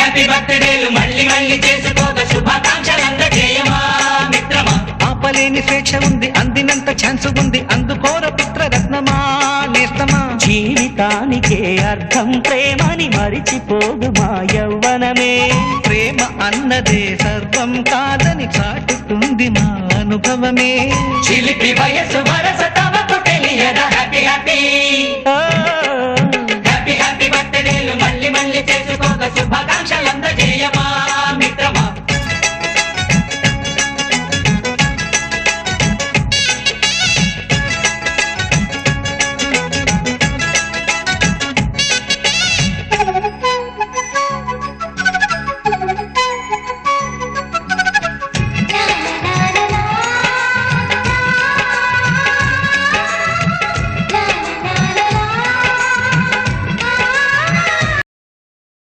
Happy బర్త్డేలు మళ్ళీ మళ్ళీ చేసుకోక శుభాకాంక్షలందజేయమా మిత్రమా. ఆపలేని స్వేచ్ఛ ఉంది, అందినంత ఛాన్స్ ఉంది, అందుకోర పుత్రరత్నమా నేస్తమా. జీవితానికే అర్థం ప్రేమని మరిచిపోదు మా యవ్వనమే. ప్రేమ అన్నదే సర్వం కాదని చాటుతుంది మా అనుభవమే. చిలిపి వయసు వరస తమకు తెలియదా హ్యాపీ హ్యాపీ హ్యాపీ హ్యాపీ బర్త్డేలు మళ్ళీ మళ్ళీ చేసుకో